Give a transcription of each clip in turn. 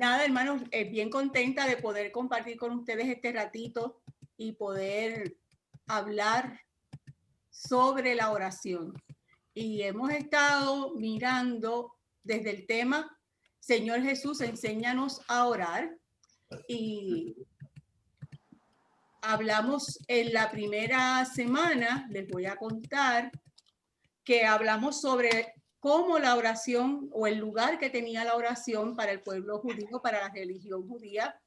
Nada, hermanos, bien contenta de poder compartir con ustedes este ratito y poder hablar sobre la oración. Y hemos estado mirando desde el tema Señor Jesús, enséñanos a orar. Y hablamos en la primera semana, les voy a contar, que hablamos sobre cómo la oración o el lugar que tenía la oración para el pueblo judío, para la religión judía,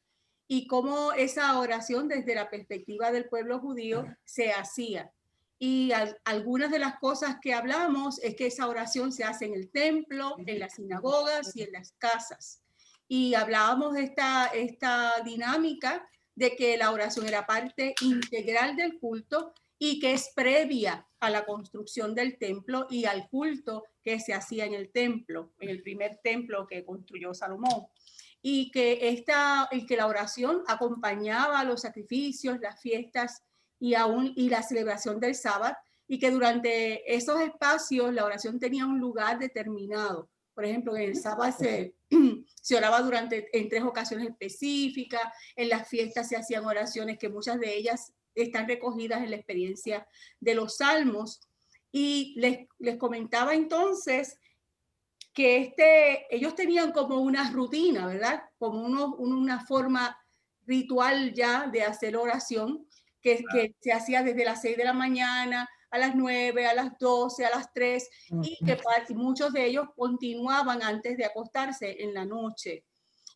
y cómo esa oración desde la perspectiva del pueblo judío se hacía. Y algunas de las cosas que hablamos es que esa oración se hace en el templo, en las sinagogas y en las casas. Y hablábamos de esta dinámica de que la oración era parte integral del culto y que es previa a la construcción del templo y al culto que se hacía en el templo, en el primer templo que construyó Salomón. Y que la oración acompañaba a los sacrificios, las fiestas y la celebración del sábado, y que durante esos espacios la oración tenía un lugar determinado. Por ejemplo, en el sábado se oraba en 3 ocasiones específicas, en las fiestas se hacían oraciones que muchas de ellas están recogidas en la experiencia de los salmos. Y les comentaba entonces que ellos tenían como una rutina, ¿verdad? Como una forma ritual ya de hacer oración que se hacía desde las 6 de la mañana a las 9, a las 12, a las 3, y que muchos de ellos continuaban antes de acostarse en la noche.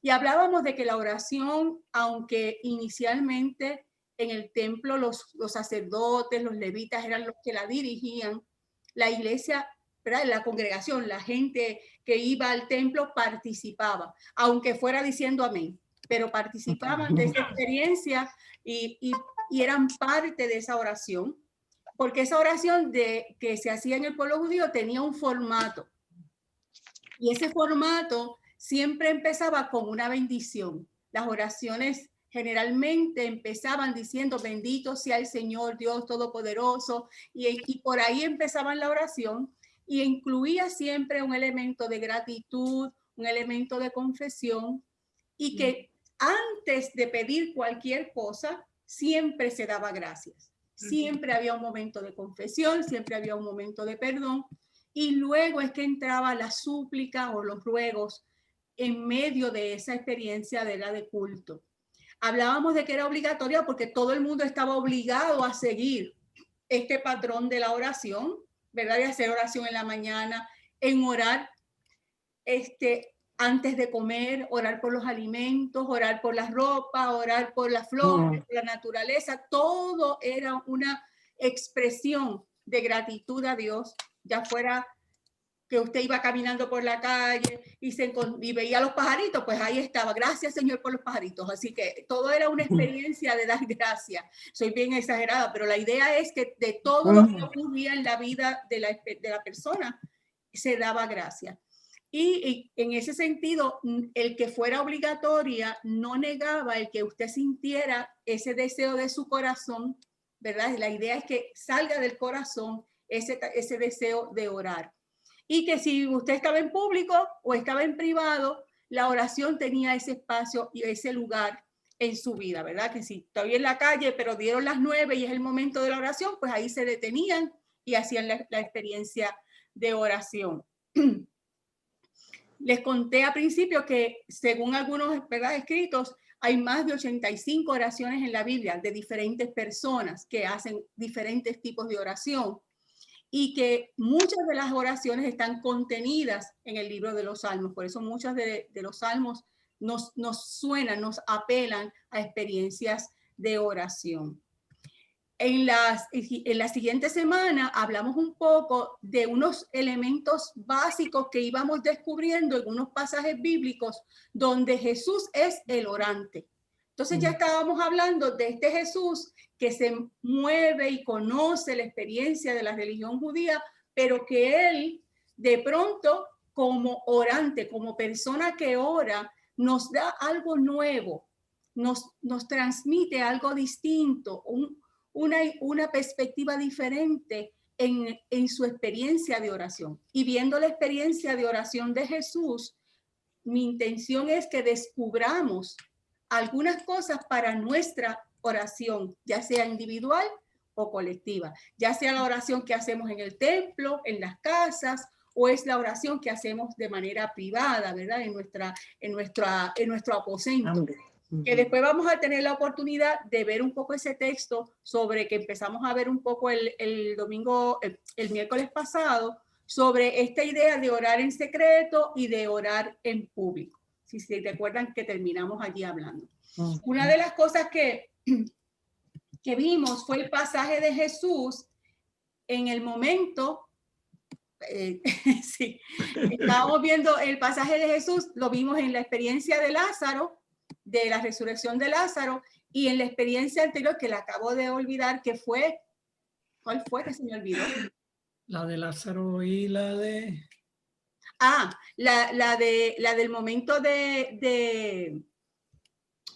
Y hablábamos de que la oración, aunque inicialmente en el templo los sacerdotes, los levitas eran los que la dirigían, la iglesia, ¿verdad? La congregación, la gente que iba al templo participaba, aunque fuera diciendo amén, pero participaban de esa experiencia y eran parte de esa oración, porque esa oración que se hacía en el pueblo judío tenía un formato, y ese formato siempre empezaba con una bendición. Las oraciones generalmente empezaban diciendo bendito sea el Señor Dios Todopoderoso, y por ahí empezaban la oración, y incluía siempre un elemento de gratitud, un elemento de confesión, y que antes de pedir cualquier cosa siempre se daba gracias. Siempre había un momento de confesión, siempre había un momento de perdón, y luego es que entraba la súplica o los ruegos en medio de esa experiencia de la de culto. Hablábamos de que era obligatoria porque todo el mundo estaba obligado a seguir este patrón de la oración, ¿verdad? De hacer oración en la mañana, en orar antes de comer, orar por los alimentos, orar por la ropa, orar por las flores, por la naturaleza. Todo era una expresión de gratitud a Dios, ya fuera que usted iba caminando por la calle y veía los pajaritos, pues ahí estaba, gracias Señor por los pajaritos. Así que todo era una experiencia de dar gracias. Soy bien exagerada, pero la idea es que de todo lo que ocurría en la vida de la persona se daba gracias. Y en ese sentido, el que fuera obligatoria no negaba el que usted sintiera ese deseo de su corazón, ¿verdad? La idea es que salga del corazón ese deseo de orar. Y que si usted estaba en público o estaba en privado, la oración tenía ese espacio y ese lugar en su vida, ¿verdad? Que si todavía en la calle, pero dieron las 9 y es el momento de la oración, pues ahí se detenían y hacían la experiencia de oración. Les conté al principio que según algunos, ¿verdad?, escritos, hay más de 85 oraciones en la Biblia de diferentes personas que hacen diferentes tipos de oración, y que muchas de las oraciones están contenidas en el libro de los Salmos. Por eso muchos de los Salmos nos suenan, nos apelan a experiencias de oración. En la siguiente semana hablamos un poco de unos elementos básicos que íbamos descubriendo en unos pasajes bíblicos donde Jesús es el orante. Entonces ya estábamos hablando de este Jesús que se mueve y conoce la experiencia de la religión judía, pero que él de pronto como orante, como persona que ora, nos da algo nuevo, nos transmite algo distinto, una perspectiva diferente en su experiencia de oración. Y viendo la experiencia de oración de Jesús, mi intención es que descubramos algunas cosas para nuestra oración, ya sea individual o colectiva, ya sea la oración que hacemos en el templo, en las casas, o es la oración que hacemos de manera privada, ¿verdad? En nuestro aposento. Que después vamos a tener la oportunidad de ver un poco ese texto sobre que empezamos a ver un poco el domingo, el miércoles pasado, sobre esta idea de orar en secreto y de orar en público. Si se recuerdan que terminamos allí hablando. Una de las cosas que vimos fue el pasaje de Jesús en el momento, sí, estábamos viendo el pasaje de Jesús, lo vimos en la experiencia de Lázaro, de la resurrección de Lázaro, y en la experiencia anterior que la acabo de olvidar, que fue, ¿cuál fue que se me olvidó? La de Lázaro y la de... La del momento de...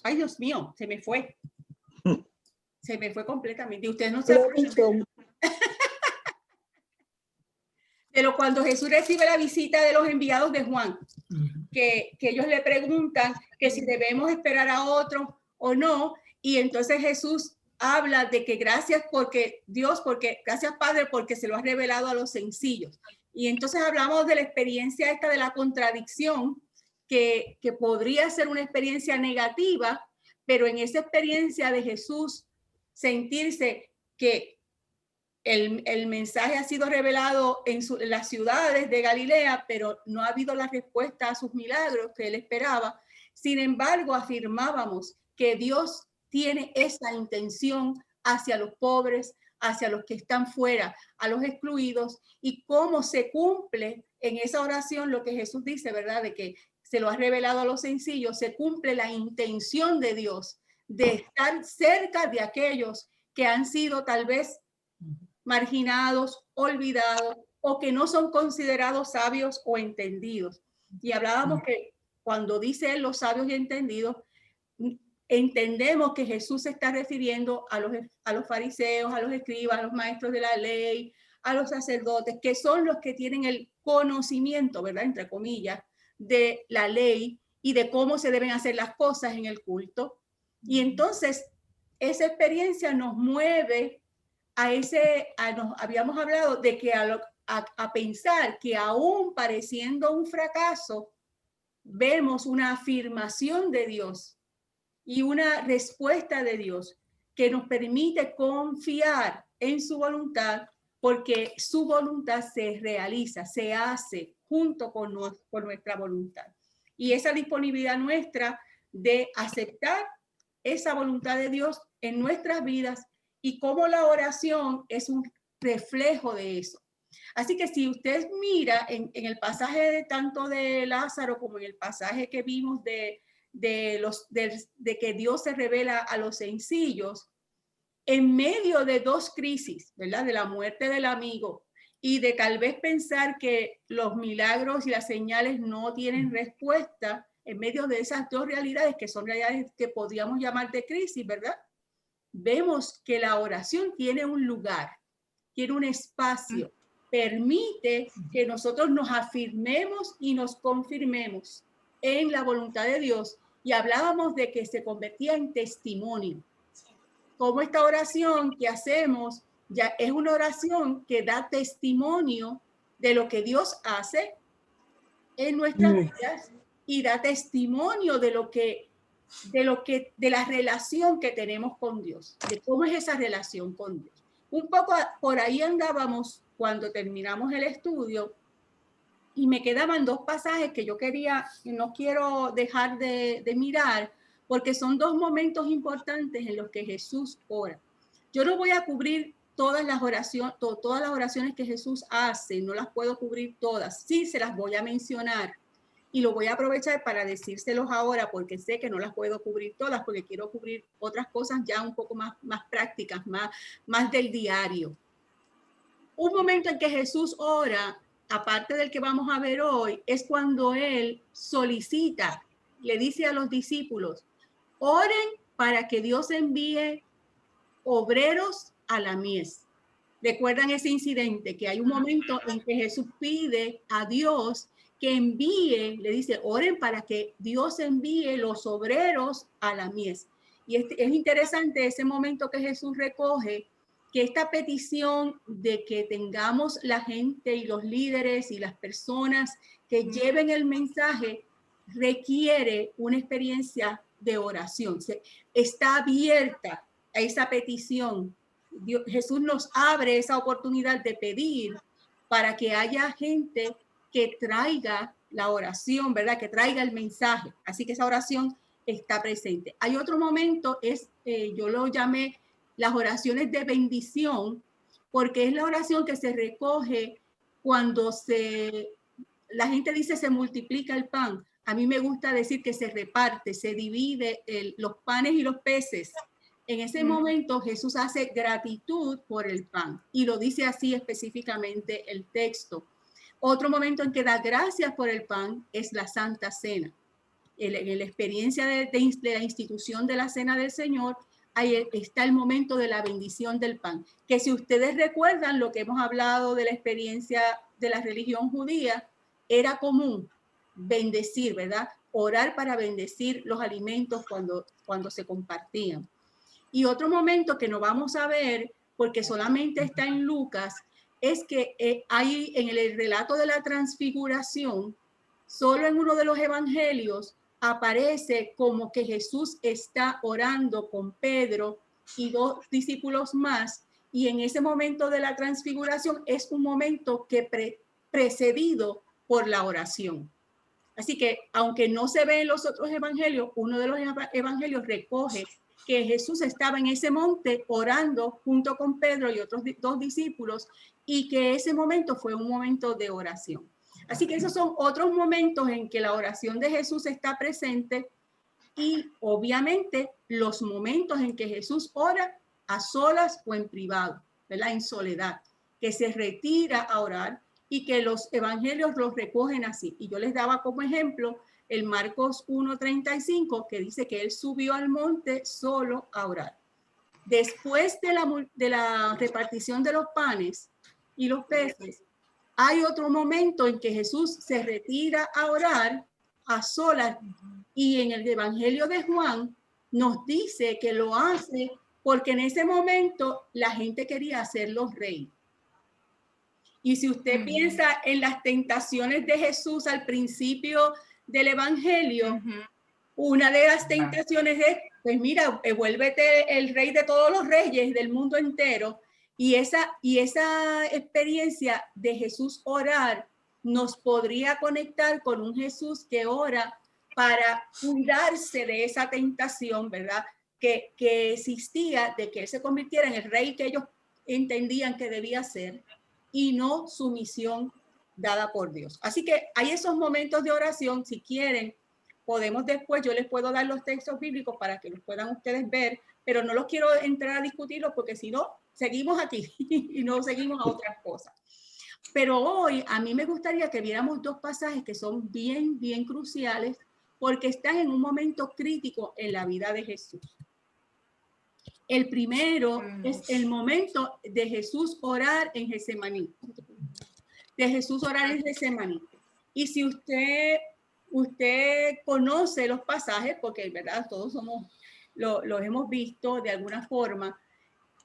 Ay, Dios mío, se me fue. Se me fue completamente. Y ustedes no se acuerdan. Pero cuando Jesús recibe la visita de los enviados de Juan, que ellos le preguntan que si debemos esperar a otros o no, y entonces Jesús habla de que gracias gracias Padre porque se lo has revelado a los sencillos. Y entonces hablamos de la experiencia esta de la contradicción, que podría ser una experiencia negativa, pero en esa experiencia de Jesús sentirse que el mensaje ha sido revelado en las ciudades de Galilea, pero no ha habido la respuesta a sus milagros que él esperaba. Sin embargo, afirmábamos que Dios tiene esa intención hacia los pobres, hacia los que están fuera, a los excluidos, y cómo se cumple en esa oración lo que Jesús dice, ¿verdad? De que se lo ha revelado a los sencillos, se cumple la intención de Dios de estar cerca de aquellos que han sido tal vez marginados, olvidados o que no son considerados sabios o entendidos. Y hablábamos que cuando dice él los sabios y entendidos, entendemos que Jesús se está refiriendo a los fariseos, a los escribas, a los maestros de la ley, a los sacerdotes, que son los que tienen el conocimiento, ¿verdad? Entre comillas, de la ley y de cómo se deben hacer las cosas en el culto. Y entonces esa experiencia nos mueve nos habíamos hablado de que a pensar que aún pareciendo un fracaso, vemos una afirmación de Dios y una respuesta de Dios que nos permite confiar en su voluntad, porque su voluntad se realiza, se hace junto con nuestra voluntad. Y esa disponibilidad nuestra de aceptar esa voluntad de Dios en nuestras vidas, y cómo la oración es un reflejo de eso. Así que si usted mira en el pasaje tanto de Lázaro como en el pasaje que vimos de que Dios se revela a los sencillos, en medio de dos crisis, ¿verdad? De la muerte del amigo y de tal vez pensar que los milagros y las señales no tienen respuesta, en medio de esas dos realidades que son realidades que podríamos llamar de crisis, ¿verdad? Vemos que la oración tiene un lugar, tiene un espacio, permite que nosotros nos afirmemos y nos confirmemos en la voluntad de Dios. Y hablábamos de que se convertía en testimonio. Como esta oración que hacemos ya es una oración que da testimonio de lo que Dios hace en nuestras vidas y da testimonio de la relación que tenemos con Dios, de cómo es esa relación con Dios. Un poco por ahí andábamos cuando terminamos el estudio y me quedaban dos pasajes que no quiero dejar de mirar, porque son dos momentos importantes en los que Jesús ora. Yo no voy a cubrir todas las oraciones que Jesús hace, no las puedo cubrir todas, sí se las voy a mencionar. Y lo voy a aprovechar para decírselos ahora porque sé que no las puedo cubrir todas porque quiero cubrir otras cosas ya un poco más prácticas, más del diario. Un momento en que Jesús ora, aparte del que vamos a ver hoy, es cuando él solicita, le dice a los discípulos, oren para que Dios envíe obreros a la mies. ¿Recuerdan ese incidente? Que hay un momento en que Jesús pide a Dios que envíe, le dice, oren para que Dios envíe los obreros a la mies. Y es interesante ese momento que Jesús recoge, que esta petición de que tengamos la gente y los líderes y las personas que lleven el mensaje requiere una experiencia de oración. Está abierta a esa petición. Jesús nos abre esa oportunidad de pedir para que haya gente que traiga la oración, ¿verdad? Que traiga el mensaje. Así que esa oración está presente. Hay otro momento, yo lo llamé las oraciones de bendición, porque es la oración que se recoge cuando la gente dice se multiplica el pan. A mí me gusta decir que se reparte, se divide los panes y los peces. En ese momento Jesús hace gratitud por el pan y lo dice así específicamente el texto. Otro momento en que da gracias por el pan es la Santa Cena. En la experiencia de la institución de la Cena del Señor, ahí está el momento de la bendición del pan. Que si ustedes recuerdan lo que hemos hablado de la experiencia de la religión judía, era común bendecir, ¿verdad? Orar para bendecir los alimentos cuando se compartían. Y otro momento que no vamos a ver, porque solamente está en Lucas, es que hay en el relato de la transfiguración, solo en uno de los evangelios aparece como que Jesús está orando con Pedro y 2 discípulos más, y en ese momento de la transfiguración es un momento que precedido por la oración. Así que, aunque no se ve en los otros evangelios, uno de los evangelios recoge que Jesús estaba en ese monte orando junto con Pedro y otros 2 discípulos, y que ese momento fue un momento de oración. Así que esos son otros momentos en que la oración de Jesús está presente, y obviamente los momentos en que Jesús ora a solas o en privado, ¿verdad? En soledad, que se retira a orar y que los evangelios los recogen así. Y yo les daba como ejemplo el Marcos 1:35, que dice que él subió al monte solo a orar. Después de la repartición de los panes y los peces, hay otro momento en que Jesús se retira a orar a solas, y en el Evangelio de Juan nos dice que lo hace porque en ese momento la gente quería hacerlo rey. Y si usted piensa en las tentaciones de Jesús al principio del Evangelio, una de las tentaciones es, pues mira, vuélvete el rey de todos los reyes del mundo entero. Y esa experiencia de Jesús orar nos podría conectar con un Jesús que ora para cuidarse de esa tentación, ¿verdad? Que existía de que él se convirtiera en el rey que ellos entendían que debía ser, y no su misión dada por Dios. Así que hay esos momentos de oración. Si quieren, podemos después, yo les puedo dar los textos bíblicos para que los puedan ustedes ver, pero no los quiero entrar a discutirlos porque si no, seguimos aquí y no seguimos a otras cosas. Pero hoy a mí me gustaría que viéramos 2 pasajes que son bien, bien cruciales, porque están en un momento crítico en la vida de Jesús. El primero es el momento de Jesús orar en Getsemaní. De Jesús orar en Getsemaní. Y si usted conoce los pasajes, porque verdad todos los hemos visto de alguna forma,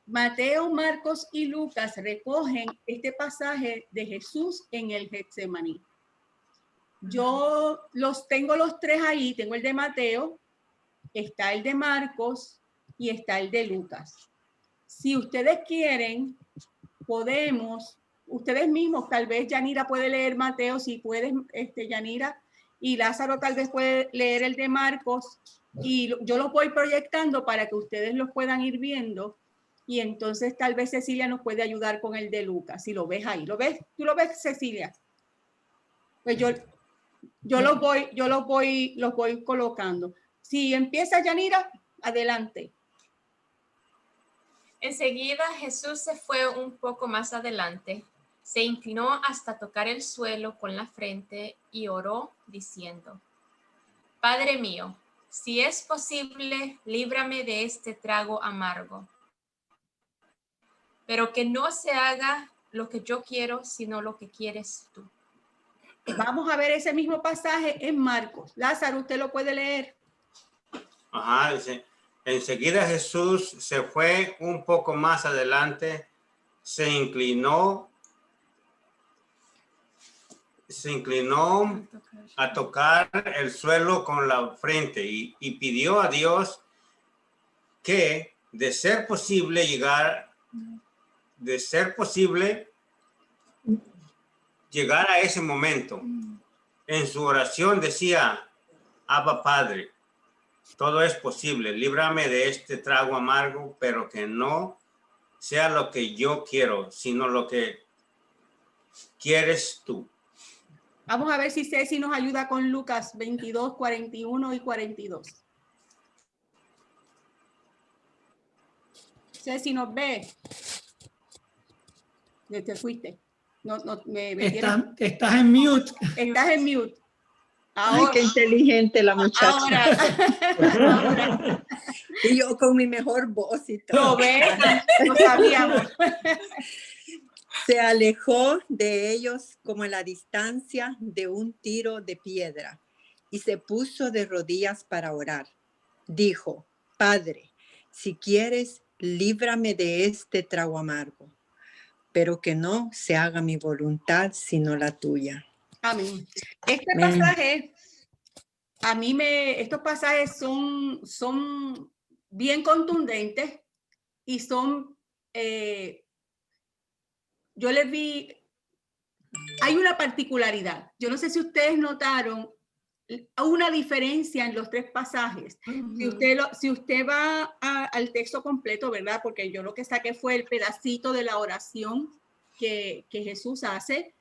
Mateo, Marcos y Lucas recogen este pasaje de Jesús en el Getsemaní. Yo tengo los 3 ahí, tengo el de Mateo, está el de Marcos y está el de Lucas. Si ustedes quieren, podemos, ustedes mismos, tal vez Yanira puede leer Mateo, si puedes, Yanira, y Lázaro tal vez puede leer el de Marcos, y yo los voy proyectando para que ustedes los puedan ir viendo, y entonces tal vez Cecilia nos puede ayudar con el de Lucas, si lo ves ahí. ¿Lo ves? ¿Tú lo ves, Cecilia? Pues yo los voy colocando. Si empieza Yanira, adelante. Enseguida Jesús se fue un poco más adelante, se inclinó hasta tocar el suelo con la frente y oró diciendo: Padre mío, si es posible, líbrame de este trago amargo. Pero que no se haga lo que yo quiero, sino lo que quieres tú. Vamos a ver ese mismo pasaje en Marcos. Lázaro, usted lo puede leer. Ajá, dice, enseguida Jesús se fue un poco más adelante, se inclinó a tocar el suelo con la frente y pidió a Dios que, de ser posible, llegar a ese momento. En su oración decía, Abba Padre, todo es posible, líbrame de este trago amargo, pero que no sea lo que yo quiero, sino lo que quieres tú. Vamos a ver si Ceci nos ayuda con Lucas 22, 41 y 42. Ceci, ¿nos ve? Te fuiste. No, Estás en mute. Estás en mute. Ahora, ay, qué inteligente la muchacha. Ahora. Y yo con mi mejor voz y todo. Lo ves, lo sabíamos. Se alejó de ellos como a la distancia de un tiro de piedra y se puso de rodillas para orar. Dijo, Padre, si quieres, líbrame de este trago amargo, pero que no se haga mi voluntad sino la tuya. Amén. Este pasaje, estos pasajes son bien contundentes y son, yo les vi, hay una particularidad. Yo no sé si ustedes notaron una diferencia en los tres pasajes. Si usted va al texto completo, ¿verdad? Porque yo lo que saqué fue el pedacito de la oración que Jesús hace.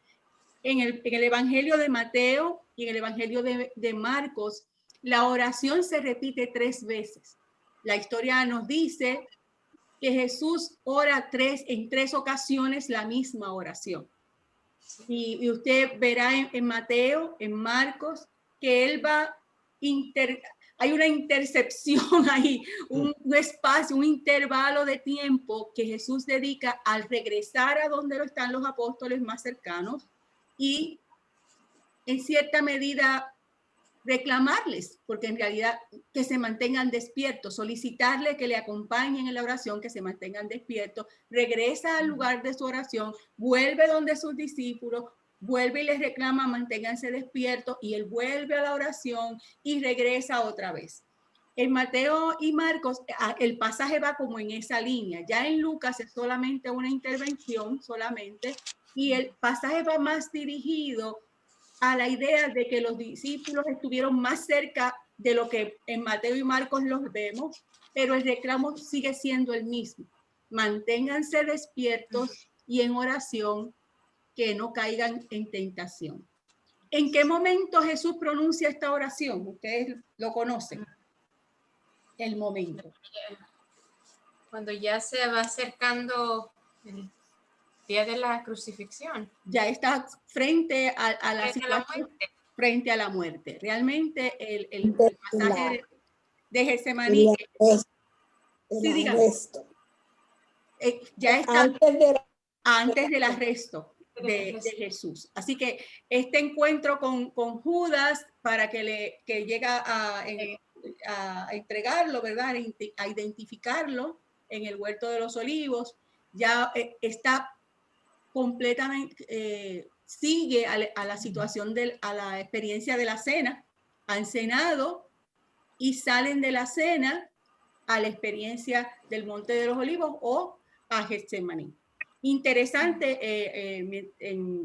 En el Evangelio de Mateo y en el Evangelio de Marcos, la oración se repite 3 veces. La historia nos dice que Jesús ora en 3 ocasiones la misma oración. Y usted verá en Mateo, en Marcos, que él hay una intercepción ahí, un espacio, un intervalo de tiempo que Jesús dedica al regresar a donde están los apóstoles más cercanos y en cierta medida reclamarles, porque en realidad que se mantengan despiertos, solicitarle que le acompañen en la oración, que se mantengan despiertos, regresa al lugar de su oración, vuelve donde sus discípulos, vuelve y les reclama, manténganse despiertos, y él vuelve a la oración y regresa otra vez. En Mateo y Marcos, el pasaje va como en esa línea. Ya en Lucas es solamente una intervención, y el pasaje va más dirigido a la idea de que los discípulos estuvieron más cerca de lo que en Mateo y Marcos los vemos, pero el reclamo sigue siendo el mismo. Manténganse despiertos y en oración, que no caigan en tentación. ¿En qué momento Jesús pronuncia esta oración? Ustedes lo conocen. El momento. Cuando ya se va acercando el día de la crucifixión. Ya está frente a la situación, frente a la muerte. Realmente el pasaje de Getsemaní. Sí, ya está antes del arresto de Jesús. Así que este encuentro con Judas para que llega a entregarlo, ¿verdad? A identificarlo en el huerto de los olivos, ya está completamente, sigue a la situación, a la experiencia de la cena. Han cenado y salen de la cena a la experiencia del Monte de los Olivos o a Getsemaní. Interesante,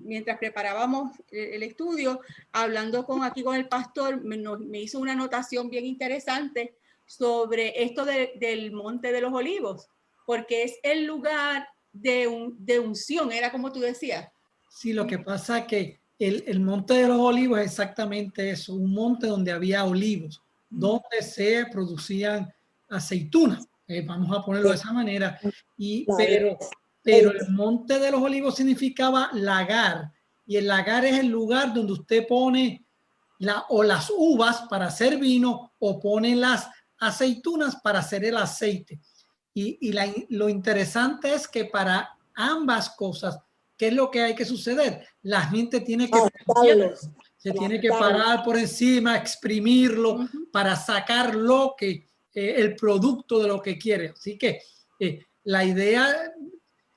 mientras preparábamos el estudio, hablando con el pastor, me hizo una anotación bien interesante sobre esto del Monte de los Olivos, porque es el lugar de unción, era como tú decías. Sí, lo que pasa es que el Monte de los Olivos es exactamente eso, un monte donde había olivos, donde se producían aceitunas, vamos a ponerlo de esa manera, pero el Monte de los Olivos significaba lagar, y el lagar es el lugar donde usted pone las uvas para hacer vino o pone las aceitunas para hacer el aceite. Y lo interesante es que para ambas cosas ¿qué es lo que hay que suceder? La gente tiene que se tiene que parar por encima, exprimirlo para sacar lo que, el producto de lo que quiere. Así que la idea,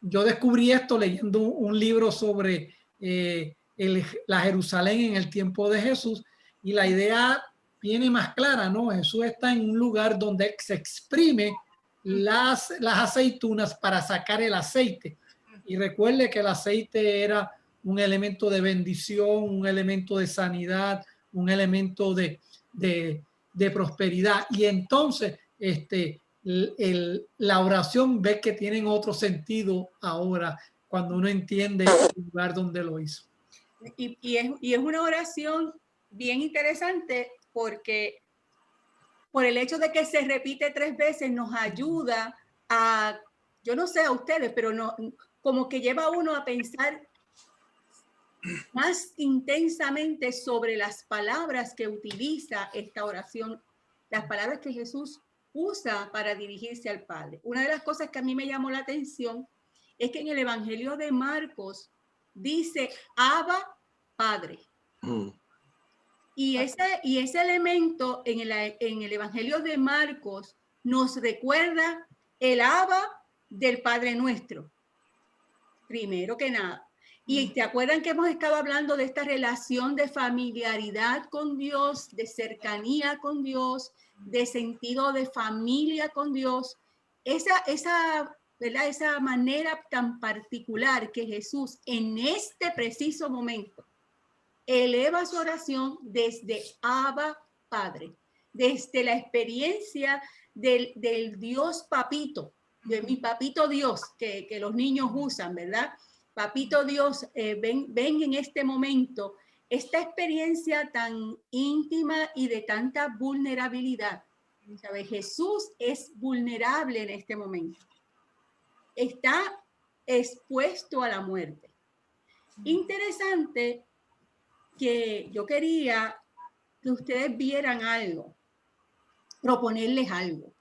yo descubrí esto leyendo un libro sobre la Jerusalén en el tiempo de Jesús, y la idea viene más clara, ¿no? Jesús está en un lugar donde se exprime las aceitunas para sacar el aceite. Y recuerde que el aceite era un elemento de bendición, un elemento de sanidad, un elemento de prosperidad. Y entonces la oración ve que tienen otro sentido ahora cuando uno entiende el lugar donde lo hizo. Y es una oración bien interesante porque por el hecho de que se repite 3 veces nos ayuda a, yo no sé a ustedes, pero no, como que lleva a uno a pensar más intensamente sobre las palabras que utiliza esta oración, las palabras que Jesús usa para dirigirse al Padre. Una de las cosas que a mí me llamó la atención es que en el Evangelio de Marcos dice Abba, Padre. Y ese elemento en el Evangelio de Marcos nos recuerda el Abba del Padre Nuestro, primero que nada. Y ¿te acuerdan que hemos estado hablando de esta relación de familiaridad con Dios, de cercanía con Dios, de sentido de familia con Dios? Esa manera tan particular que Jesús en este preciso momento eleva su oración desde Abba Padre, desde la experiencia del Dios Papito, de mi Papito Dios, que los niños usan, ¿verdad? Papito Dios, ven en este momento esta experiencia tan íntima y de tanta vulnerabilidad. ¿Sabe? Jesús es vulnerable en este momento. Está expuesto a la muerte. Interesante que yo quería que ustedes vieran algo, proponerles algo.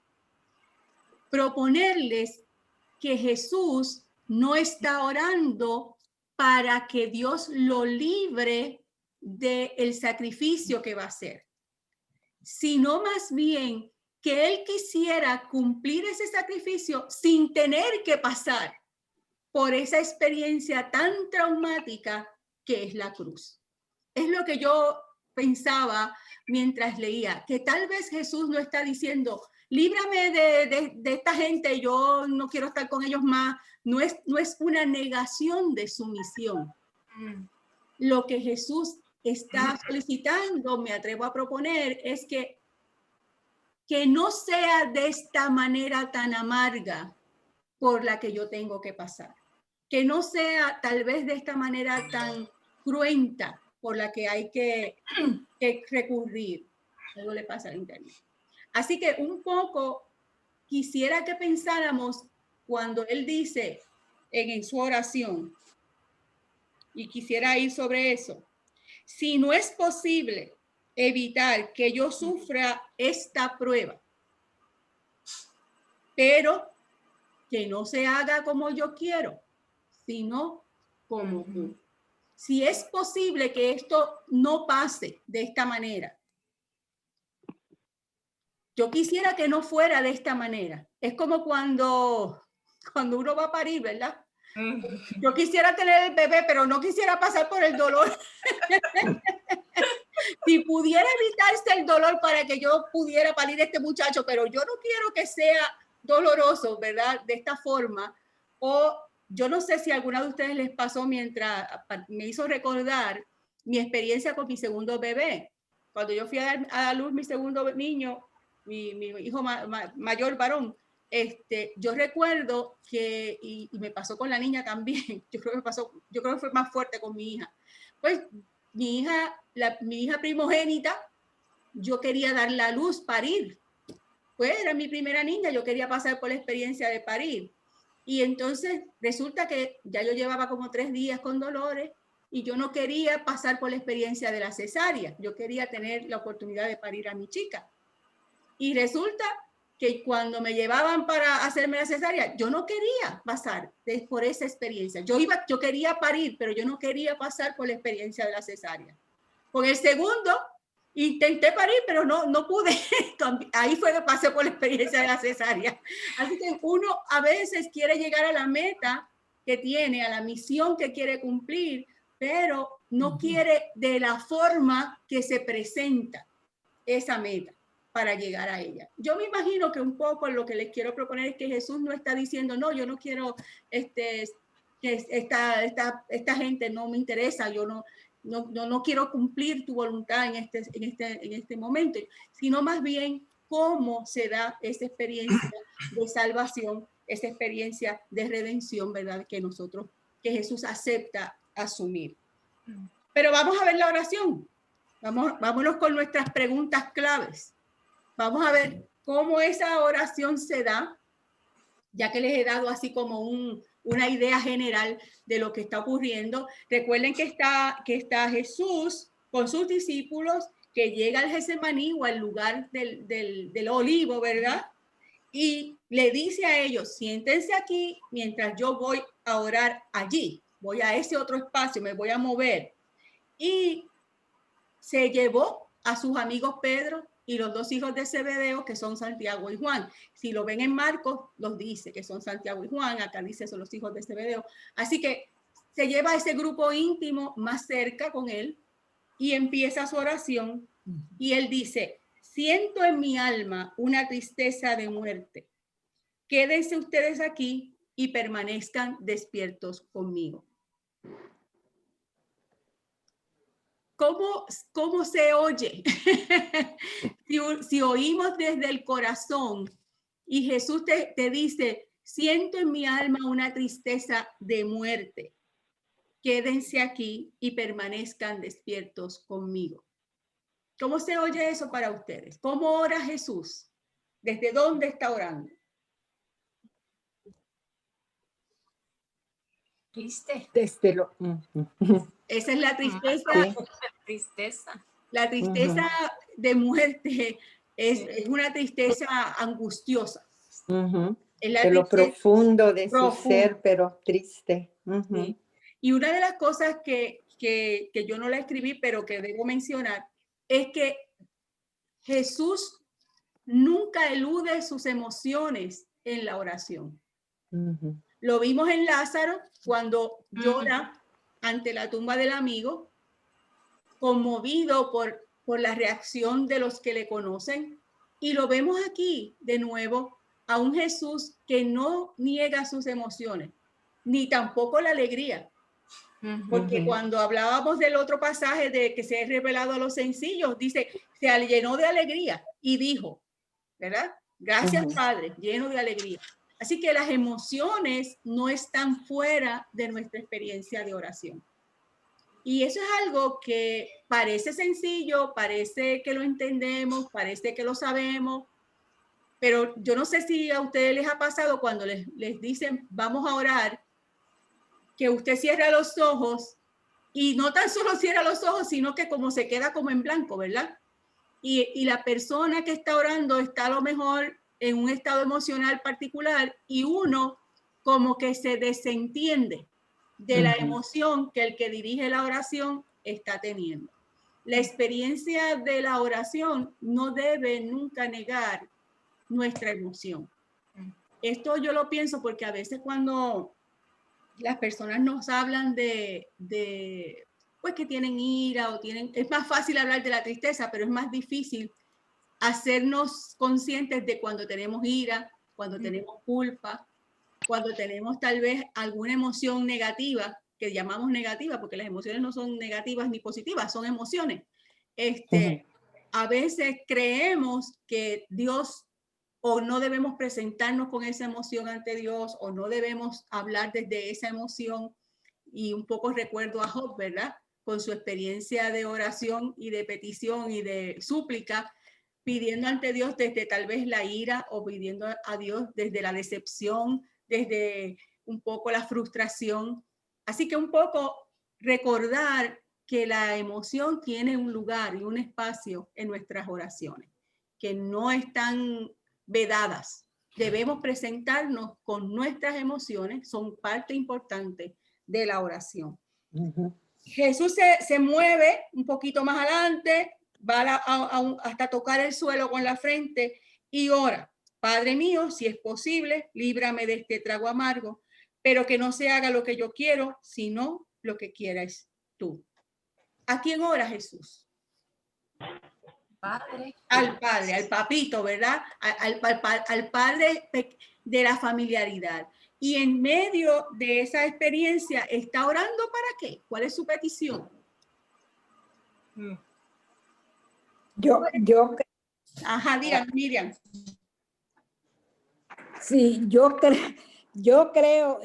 Proponerles que Jesús no está orando para que Dios lo libre del sacrificio que va a hacer, sino más bien que Él quisiera cumplir ese sacrificio sin tener que pasar por esa experiencia tan traumática que es la cruz. Es lo que yo pensaba mientras leía, que tal vez Jesús no está diciendo, líbrame de esta gente, yo no quiero estar con ellos más. No es una negación de su misión. Lo que Jesús está solicitando, me atrevo a proponer, es que no sea de esta manera tan amarga por la que yo tengo que pasar. Que no sea tal vez de esta manera tan cruenta por la que hay que recurrir. Algo le pasa al internet. Así que un poco quisiera que pensáramos cuando él dice en su oración, y quisiera ir sobre eso, si no es posible evitar que yo sufra esta prueba, pero que no se haga como yo quiero, sino como tú. Si es posible que esto no pase de esta manera, yo quisiera que no fuera de esta manera. Es como cuando uno va a parir, ¿verdad? Yo quisiera tener el bebé, pero no quisiera pasar por el dolor. Si pudiera evitarse el dolor para que yo pudiera parir a este muchacho, pero yo no quiero que sea doloroso, ¿verdad? De esta forma. O yo no sé si a alguna de ustedes les pasó mientras me hizo recordar mi experiencia con mi segundo bebé. Cuando yo fui a dar luz mi segundo niño, mi hijo mayor varón, yo recuerdo que, y me pasó con la niña también, yo creo que fue más fuerte con mi hija. Pues mi hija primogénita, yo quería dar la luz, parir. Pues era mi primera niña, yo quería pasar por la experiencia de parir. Y entonces resulta que ya yo llevaba como 3 días con dolores y yo no quería pasar por la experiencia de la cesárea. Yo quería tener la oportunidad de parir a mi chica. Y resulta que cuando me llevaban para hacerme la cesárea, yo no quería pasar por esa experiencia. Yo quería parir, pero yo no quería pasar por la experiencia de la cesárea. Con el segundo, intenté parir, pero no pude. Ahí fue que pasé por la experiencia de la cesárea. Así que uno a veces quiere llegar a la meta que tiene, a la misión que quiere cumplir, pero no quiere de la forma que se presenta esa meta para llegar a ella. Yo me imagino que un poco lo que les quiero proponer es que Jesús no está diciendo, no, yo no quiero, que esta gente no me interesa, yo no quiero cumplir tu voluntad en este momento, sino más bien cómo se da esa experiencia de salvación, esa experiencia de redención, ¿verdad? Que Jesús acepta asumir. Pero vamos a ver la oración. Vámonos con nuestras preguntas claves. Vamos a ver cómo esa oración se da, ya que les he dado así como una idea general de lo que está ocurriendo. Recuerden que está Jesús con sus discípulos, que llega al Getsemaní o al lugar del olivo, ¿verdad? Y le dice a ellos, siéntense aquí mientras yo voy a orar allí. Voy a ese otro espacio, me voy a mover. Y se llevó a sus amigos Pedro y los dos hijos de Zebedeo, que son Santiago y Juan. Si lo ven en Marcos, los dice que son Santiago y Juan, acá dice son los hijos de Zebedeo. Así que se lleva a ese grupo íntimo más cerca con él y empieza su oración. Y él dice, siento en mi alma una tristeza de muerte. Quédense ustedes aquí y permanezcan despiertos conmigo. ¿Cómo se oye? si oímos desde el corazón y Jesús te dice, siento en mi alma una tristeza de muerte. Quédense aquí y permanezcan despiertos conmigo. ¿Cómo se oye eso para ustedes? ¿Cómo ora Jesús? ¿Desde dónde está orando? Triste. Desde lo... Esa es la tristeza. Sí. Tristeza. La tristeza de muerte es una tristeza angustiosa. Es la De lo profundo de su ser, pero triste. Sí. Y una de las cosas que yo no la escribí, pero que debo mencionar, es que Jesús nunca elude sus emociones en la oración. Lo vimos en Lázaro cuando llora ante la tumba del amigo, conmovido por la reacción de los que le conocen. Y lo vemos aquí de nuevo a un Jesús que no niega sus emociones, ni tampoco la alegría. Porque cuando hablábamos del otro pasaje de que se ha revelado a los sencillos, dice, se llenó de alegría y dijo, ¿verdad? Gracias, Padre, lleno de alegría. Así que las emociones no están fuera de nuestra experiencia de oración. Y eso es algo que parece sencillo, parece que lo entendemos, parece que lo sabemos, pero yo no sé si a ustedes les ha pasado cuando les dicen, vamos a orar, que usted cierra los ojos y no tan solo cierra los ojos, sino que como se queda como en blanco, ¿verdad? Y la persona que está orando está a lo mejor en un estado emocional particular y uno como que se desentiende de la emoción que el que dirige la oración está teniendo. La experiencia de la oración no debe nunca negar nuestra emoción. Esto yo lo pienso porque a veces cuando las personas nos hablan de pues que tienen ira o es más fácil hablar de la tristeza, pero es más difícil hacernos conscientes de cuando tenemos ira, cuando tenemos culpa, cuando tenemos tal vez alguna emoción negativa, que llamamos negativa, porque las emociones no son negativas ni positivas, son emociones. A veces creemos que Dios o no debemos presentarnos con esa emoción ante Dios o no debemos hablar desde esa emoción. Y un poco recuerdo a Job, ¿verdad? Con su experiencia de oración y de petición y de súplica, pidiendo ante Dios desde tal vez la ira o pidiendo a Dios desde la decepción, desde un poco la frustración. Así que un poco recordar que la emoción tiene un lugar y un espacio en nuestras oraciones, que no están vedadas. Debemos presentarnos con nuestras emociones, son parte importante de la oración. Jesús se mueve un poquito más adelante, va hasta tocar el suelo con la frente y ora. Padre mío, si es posible, líbrame de este trago amargo, pero que no se haga lo que yo quiero, sino lo que quieras tú. ¿A quién ora Jesús? Padre. Al Padre, al papito, ¿verdad? Al Padre de la familiaridad. Y en medio de esa experiencia, ¿está orando para qué? ¿Cuál es su petición? Ajá, digan, Miriam. Sí, yo creo,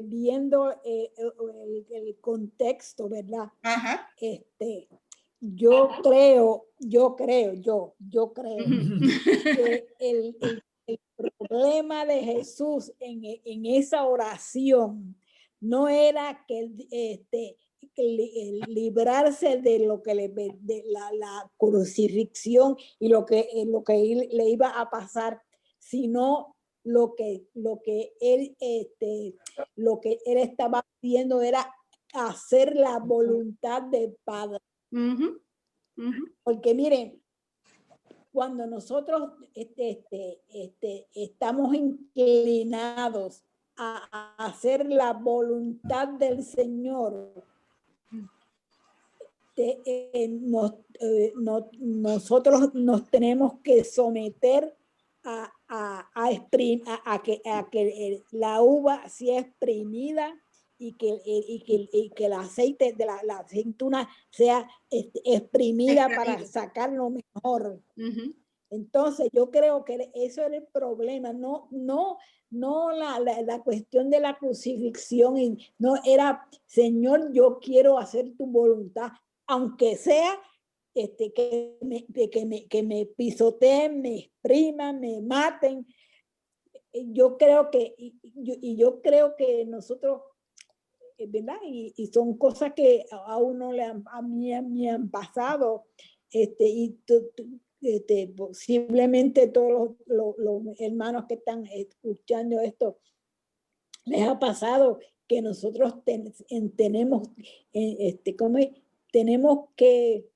viendo el contexto, ¿verdad? Ajá. Yo creo que el problema de Jesús en esa oración no era que librarse de lo que de la crucifixión y lo que le iba a pasar, sino lo que él estaba pidiendo era hacer la voluntad del Padre. Porque miren, cuando nosotros estamos inclinados a hacer la voluntad del Señor, nosotros nos tenemos que someter a que la uva sea exprimida y que el aceite de la aceituna sea exprimida para sacar lo mejor. Entonces yo creo que eso era el problema, no la cuestión de la crucifixión, y no era, Señor, yo quiero hacer tu voluntad, aunque sea que me pisoteen, me expriman, me maten. Yo creo que nosotros, ¿verdad? Y son cosas que a uno a mí me han pasado, y posiblemente todos los hermanos que están escuchando esto les ha pasado, que nosotros tenemos que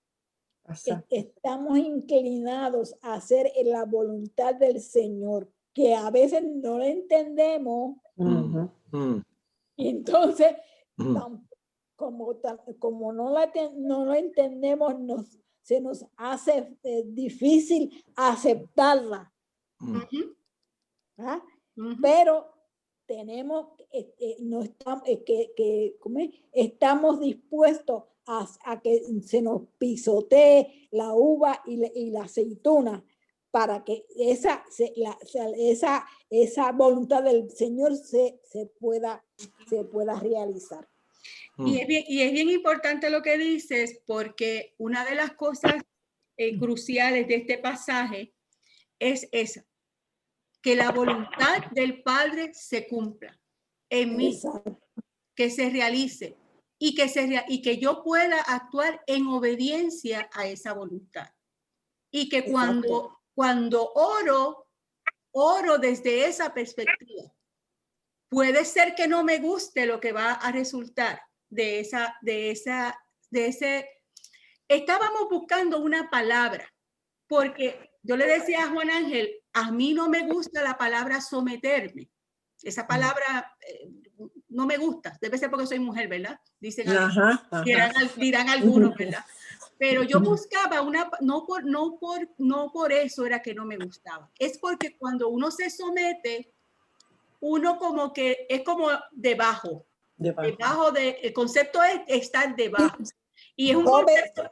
estamos inclinados a hacer la voluntad del Señor, que a veces no la entendemos. Y entonces, como no lo entendemos, se nos hace difícil aceptarla. ¿Ah? Pero tenemos, estamos dispuestos a que se nos pisotee la uva y la aceituna para que esa voluntad del Señor se pueda realizar. Y es bien importante lo que dices, porque una de las cosas cruciales de este pasaje es esa, que la voluntad del Padre se cumpla en mí, que se realice y que yo pueda actuar en obediencia a esa voluntad. Y que cuando oro desde esa perspectiva. Puede ser que no me guste lo que va a resultar de ese. Estábamos buscando una palabra, porque yo le decía a Juan Ángel, a mí no me gusta la palabra someterme. Esa palabra no me gusta. Debe ser porque soy mujer, ¿verdad? Dicen, dirán algunos, ¿verdad? Pero yo buscaba no por eso era que no me gustaba. Es porque cuando uno se somete, uno como que es como debajo el concepto es estar debajo. Y es un concepto,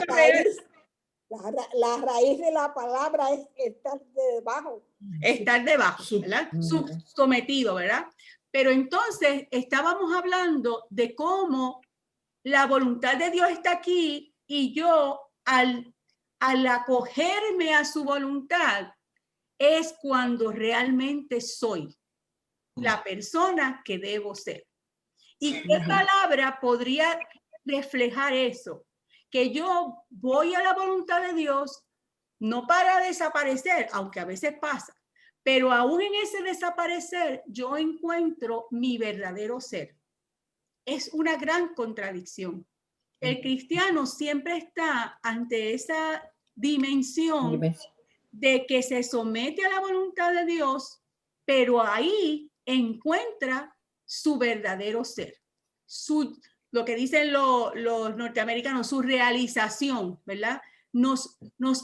real. La raíz de la palabra es estar debajo. Estar debajo, ¿verdad? Sometido, ¿verdad? Pero entonces estábamos hablando de cómo la voluntad de Dios está aquí y yo al acogerme a su voluntad es cuando realmente soy la persona que debo ser. ¿Y qué palabra podría reflejar eso? Que yo voy a la voluntad de Dios no para desaparecer, aunque a veces pasa, pero aún en ese desaparecer yo encuentro mi verdadero ser. Es una gran contradicción. El cristiano siempre está ante esa dimensión de que se somete a la voluntad de Dios, pero ahí encuentra su verdadero ser, lo que dicen los norteamericanos, su realización, ¿verdad? Nos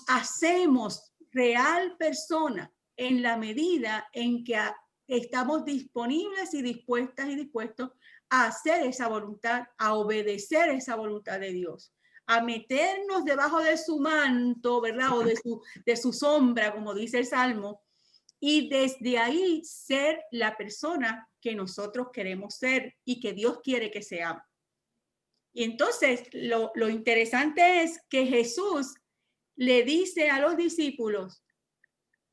hacemos real persona en la medida en que estamos disponibles y dispuestas y dispuestos a hacer esa voluntad, a obedecer esa voluntad de Dios, a meternos debajo de su manto, ¿verdad? O de su sombra, como dice el Salmo, y desde ahí ser la persona que nosotros queremos ser y que Dios quiere que seamos. Y entonces lo interesante es que Jesús le dice a los discípulos,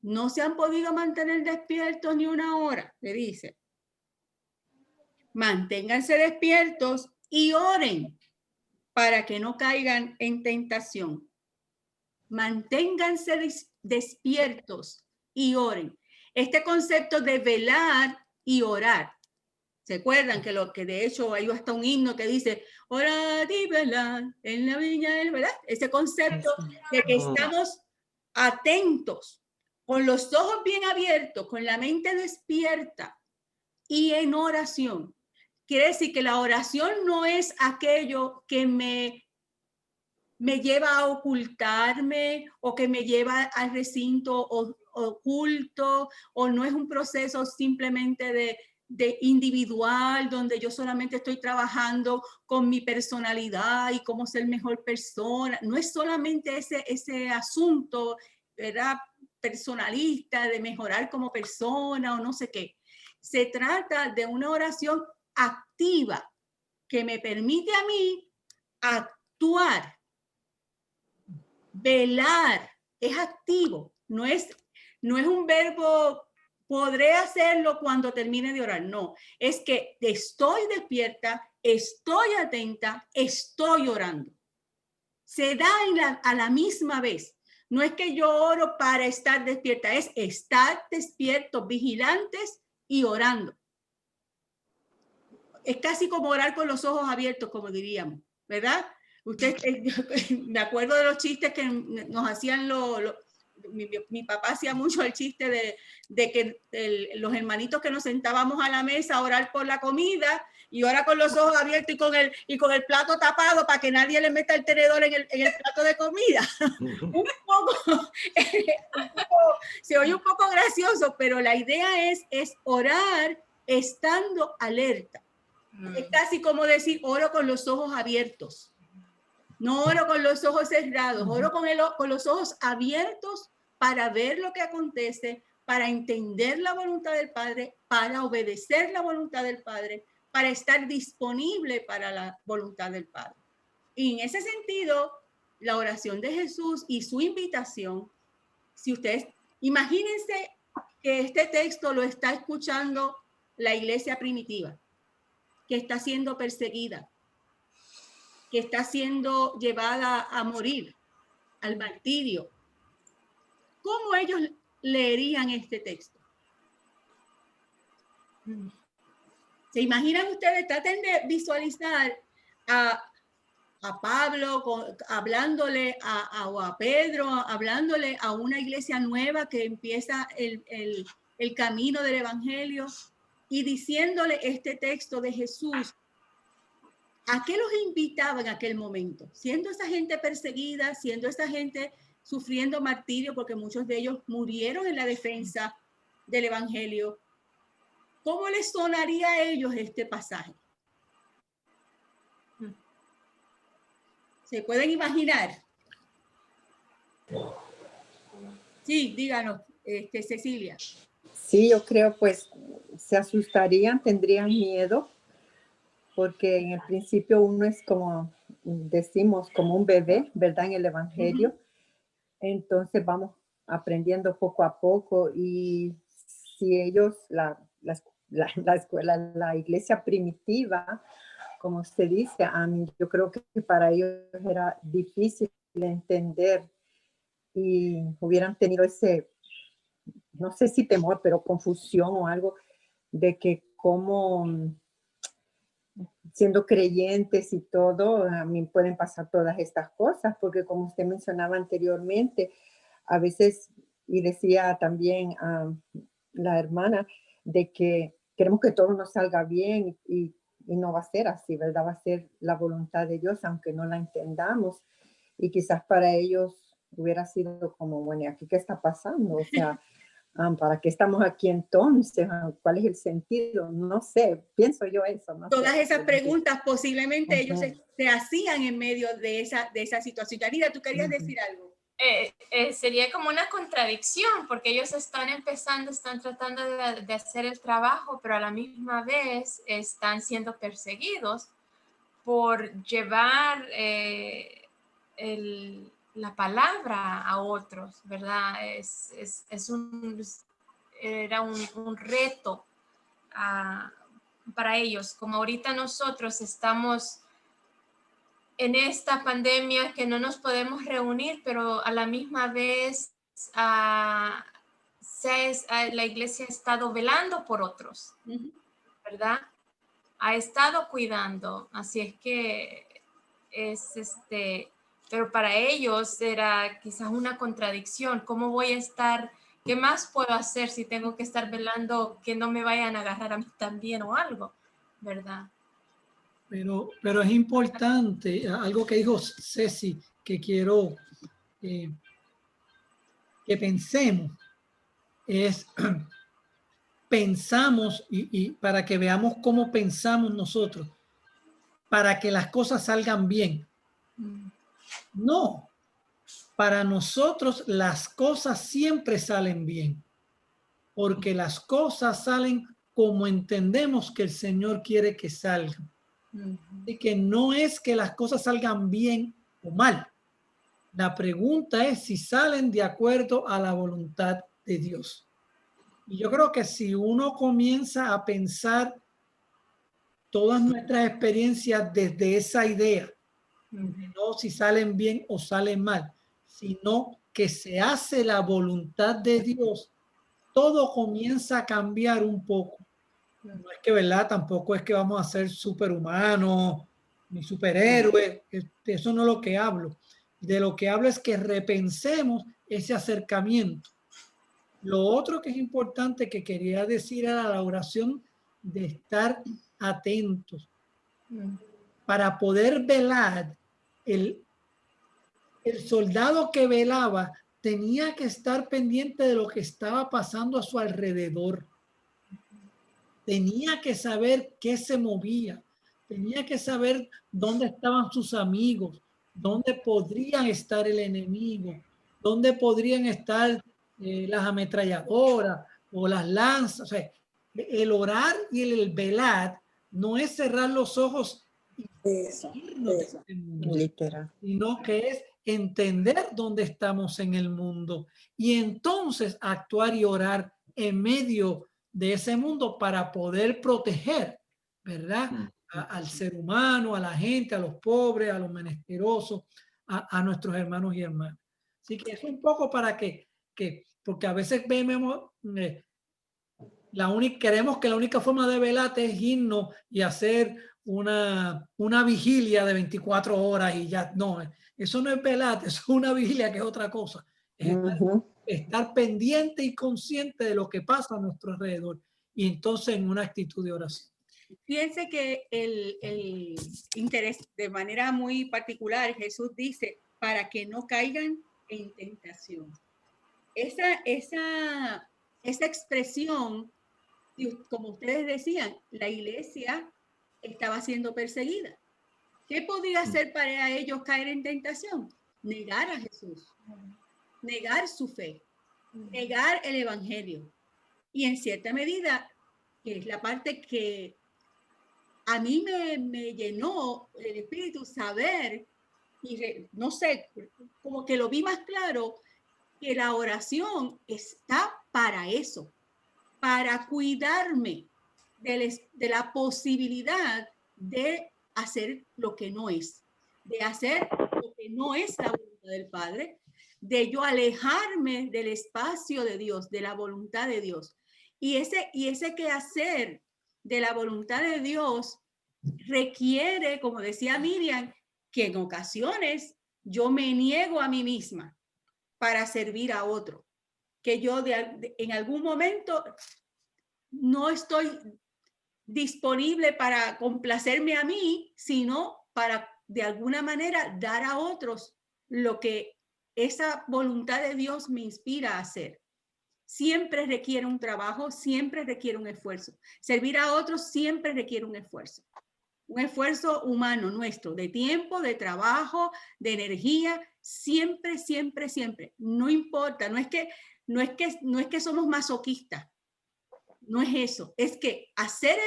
no se han podido mantener despiertos ni una hora, le dice. Manténganse despiertos y oren para que no caigan en tentación. Manténganse despiertos y oren. Este concepto de velar y orar. ¿Se acuerdan que de hecho hay hasta un himno que dice, orad y velad en la viña del, ¿verdad? Ese concepto de que estamos atentos, con los ojos bien abiertos, con la mente despierta y en oración. Quiere decir que la oración no es aquello que me lleva a ocultarme o que me lleva al recinto oculto, o no es un proceso simplemente de individual donde yo solamente estoy trabajando con mi personalidad y cómo ser mejor persona. No es solamente ese asunto, ¿verdad?, personalista de mejorar como persona o no sé qué. Se trata de una oración activa que me permite a mí actuar. Velar es activo, no es un verbo podré hacerlo cuando termine de orar, no, es que estoy despierta, estoy atenta, estoy orando. Se da a la misma vez. No es que yo oro para estar despierta, es estar despiertos, vigilantes y orando. Es casi como orar con los ojos abiertos, como diríamos, ¿verdad? Usted, me acuerdo de los chistes que nos hacían mi papá hacía mucho el chiste de que los hermanitos que nos sentábamos a la mesa a orar por la comida y ora con los ojos abiertos y con el plato tapado para que nadie le meta el tenedor en el plato de comida. un poco, se oye un poco gracioso, pero la idea es orar estando alerta. Es casi como decir, oro con los ojos abiertos. No oro con los ojos cerrados, oro con los ojos abiertos para ver lo que acontece, para entender la voluntad del Padre, para obedecer la voluntad del Padre, para estar disponible para la voluntad del Padre. Y en ese sentido, la oración de Jesús y su invitación, si ustedes, imagínense que este texto lo está escuchando la iglesia primitiva, que está siendo perseguida, que está siendo llevada a morir, al martirio. ¿Cómo ellos leerían este texto? ¿Se imaginan ustedes? Traten de visualizar a Pablo hablándole a Pedro, hablándole a una iglesia nueva que empieza el camino del evangelio y diciéndole este texto de Jesús. ¿A qué los invitaba en aquel momento? Siendo esa gente perseguida, siendo esa gente sufriendo martirio, porque muchos de ellos murieron en la defensa del evangelio. ¿Cómo les sonaría a ellos este pasaje? ¿Se pueden imaginar? Sí, díganos, Cecilia. Sí, yo creo, pues, se asustarían, tendrían miedo, porque en el principio uno es como, decimos, como un bebé, ¿verdad? En el evangelio. Entonces vamos aprendiendo poco a poco, y si ellos, la escuela, la iglesia primitiva, como se dice, yo creo que para ellos era difícil entender y hubieran tenido ese, no sé si temor, pero confusión o algo de que como siendo creyentes y todo, a mí pueden pasar todas estas cosas, porque como usted mencionaba anteriormente, a veces, y decía también la hermana, de que queremos que todo nos salga bien y no va a ser así, ¿verdad? Va a ser la voluntad de Dios, aunque no la entendamos. Y quizás para ellos hubiera sido como, bueno, ¿aquí qué está pasando? O sea, ¿para qué estamos aquí entonces? ¿Cuál es el sentido? No sé, pienso yo eso. No Todas sé. esas preguntas posiblemente ellos Ujú. se hacían en medio de esa situación. Yanira, ¿tú querías Ujú. decir algo? Sería como una contradicción, porque ellos están tratando de hacer el trabajo, pero a la misma vez están siendo perseguidos por llevar la palabra a otros, ¿verdad? Era un reto para ellos, como ahorita nosotros estamos en esta pandemia que no nos podemos reunir, pero a la misma vez la iglesia ha estado velando por otros, ¿verdad? Ha estado cuidando, así es que pero para ellos era quizás una contradicción. ¿Cómo voy a estar? ¿Qué más puedo hacer si tengo que estar velando que no me vayan a agarrar a mí también o algo, ¿verdad? Pero es importante, algo que dijo Ceci, que quiero que pensemos, es pensamos y para que veamos cómo pensamos nosotros, para que las cosas salgan bien. No, para nosotros las cosas siempre salen bien, porque las cosas salen como entendemos que el Señor quiere que salgan. Y que no es que las cosas salgan bien o mal. La pregunta es si salen de acuerdo a la voluntad de Dios. Y yo creo que si uno comienza a pensar todas nuestras experiencias desde esa idea, no si salen bien o salen mal, sino que se hace la voluntad de Dios, todo comienza a cambiar un poco. No es que, ¿verdad? Tampoco es que vamos a ser superhumanos ni superhéroes. Eso no es lo que hablo. De lo que hablo es que repensemos ese acercamiento. Lo otro que es importante que quería decir era la oración de estar atentos para poder velar. El soldado que velaba tenía que estar pendiente de lo que estaba pasando a su alrededor. Tenía que saber qué se movía, tenía que saber dónde estaban sus amigos, dónde podrían estar el enemigo, dónde podrían estar las ametralladoras o las lanzas. O sea, el orar y el velar no es cerrar los ojos y irnos de este mundo, Literal. sino que es entender dónde estamos en el mundo y entonces actuar y orar en medio de ese mundo para poder proteger, ¿verdad? Al ser humano, a la gente, a los pobres, a los menesterosos, a nuestros hermanos y hermanas. Así que es un poco para porque a veces vemos, queremos que la única forma de velate es irnos y hacer una vigilia de 24 horas y ya, no, eso no es velate, eso es una vigilia que es otra cosa. Es estar pendiente y consciente de lo que pasa a nuestro alrededor y entonces en una actitud de oración. Piense que el interés, de manera muy particular, Jesús dice, para que no caigan en tentación. Esa expresión, como ustedes decían, la iglesia estaba siendo perseguida. ¿Qué podría hacer para ellos caer en tentación? Negar a Jesús, negar su fe, negar el evangelio. Y en cierta medida, que es la parte que a mí me llenó el espíritu saber, y no sé, como que lo vi más claro, que la oración está para eso, para cuidarme de la posibilidad de hacer lo que no es, de hacer lo que no es la voluntad del Padre, de yo alejarme del espacio de Dios, de la voluntad de Dios. Y ese quehacer de la voluntad de Dios requiere, como decía Miriam, que en ocasiones yo me niego a mí misma para servir a otro, que yo en algún momento no estoy disponible para complacerme a mí, sino para de alguna manera dar a otros lo que esa voluntad de Dios me inspira a hacer. Siempre requiere un trabajo, siempre requiere un esfuerzo. Servir a otros siempre requiere un esfuerzo humano nuestro, de tiempo, de trabajo, de energía, siempre, siempre, siempre. No importa, no es que somos masoquistas. No es eso, es que hacer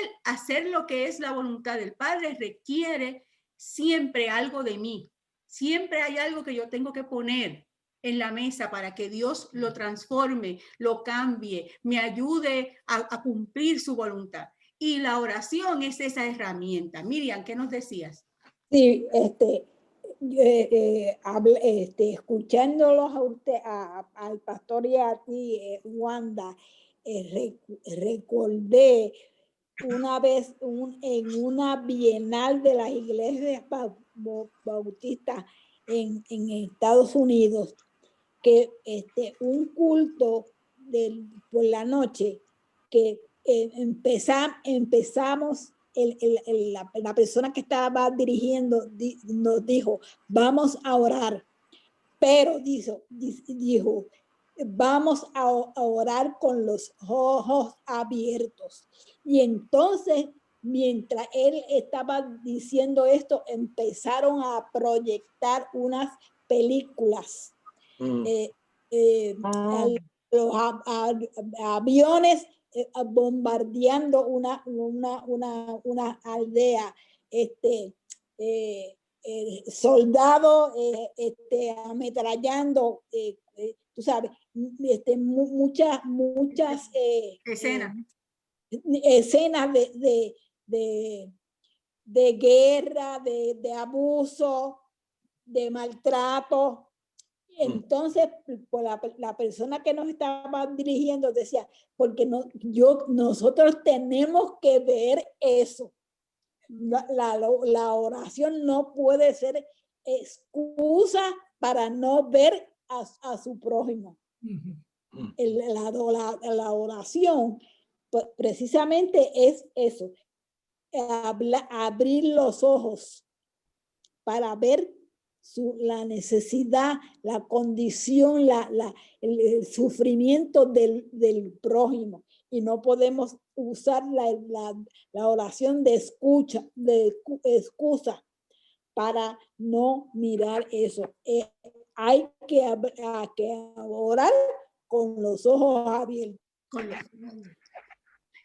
lo que es la voluntad del Padre requiere siempre algo de mí. Siempre hay algo que yo tengo que poner en la mesa para que Dios lo transforme, lo cambie, me ayude a cumplir su voluntad. Y la oración es esa herramienta. Miriam, ¿qué nos decías? Sí, escuchándolos a usted, al pastor y a ti, Wanda, recordé una vez en una bienal de las iglesias bautistas en Estados Unidos, que un culto por la noche que empezamos, la persona que estaba dirigiendo nos dijo, vamos a orar, pero dijo vamos a orar con los ojos abiertos. Y entonces, mientras él estaba diciendo esto, empezaron a proyectar unas películas. Los aviones bombardeando una aldea, soldados ametrallando, tú sabes, muchas escenas de guerra, de abuso, de maltrato. Entonces, pues la persona que nos estaba dirigiendo decía, porque nosotros tenemos que ver eso. La oración no puede ser excusa para no ver a su prójimo. La oración, pues, precisamente es eso, abrir los ojos para ver la necesidad, la condición, el sufrimiento del prójimo. Y no podemos usar la oración de excusa para no mirar eso. Hay que orar con los ojos abiertos.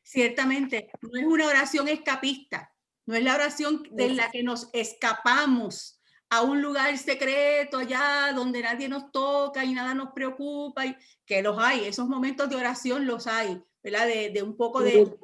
Ciertamente, no es una oración escapista, no es la oración de la que nos escapamos a un lugar secreto allá donde nadie nos toca y nada nos preocupa, y que los hay, esos momentos de oración los hay, ¿verdad? De un poco del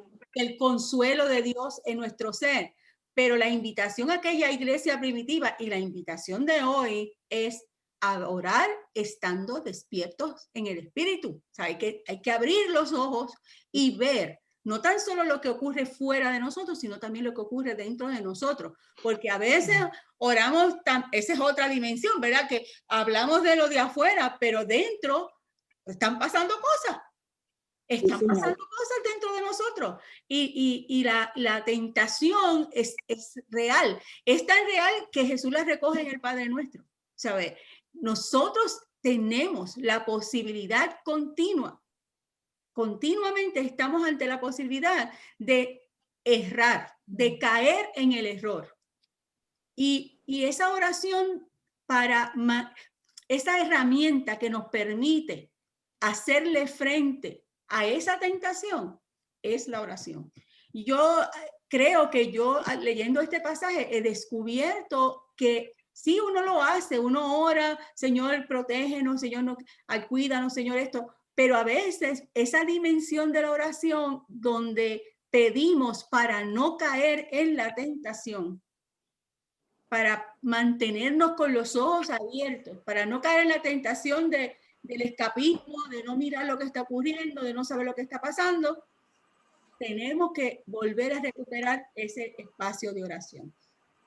consuelo de Dios en nuestro ser. Pero la invitación a aquella iglesia primitiva y la invitación de hoy es a orar estando despiertos en el espíritu. O sea, hay que abrir los ojos y ver no tan solo lo que ocurre fuera de nosotros, sino también lo que ocurre dentro de nosotros. Porque a veces oramos, esa es otra dimensión, ¿verdad? Que hablamos de lo de afuera, pero dentro están pasando cosas. Están pasando cosas dentro de nosotros. Y la tentación es real. Es tan real que Jesús la recoge en el Padre Nuestro. ¿Sabes? Nosotros tenemos la posibilidad continuamente estamos ante la posibilidad de errar, de caer en el error. Y esa oración esa herramienta que nos permite hacerle frente a esa tentación es la oración. Y yo creo que leyendo este pasaje he descubierto que sí, uno lo hace, uno ora, Señor, protégenos, Señor, cuídanos, Señor, esto. Pero a veces esa dimensión de la oración donde pedimos para no caer en la tentación, para mantenernos con los ojos abiertos, para no caer en la tentación del escapismo, de no mirar lo que está ocurriendo, de no saber lo que está pasando. Tenemos que volver a recuperar ese espacio de oración.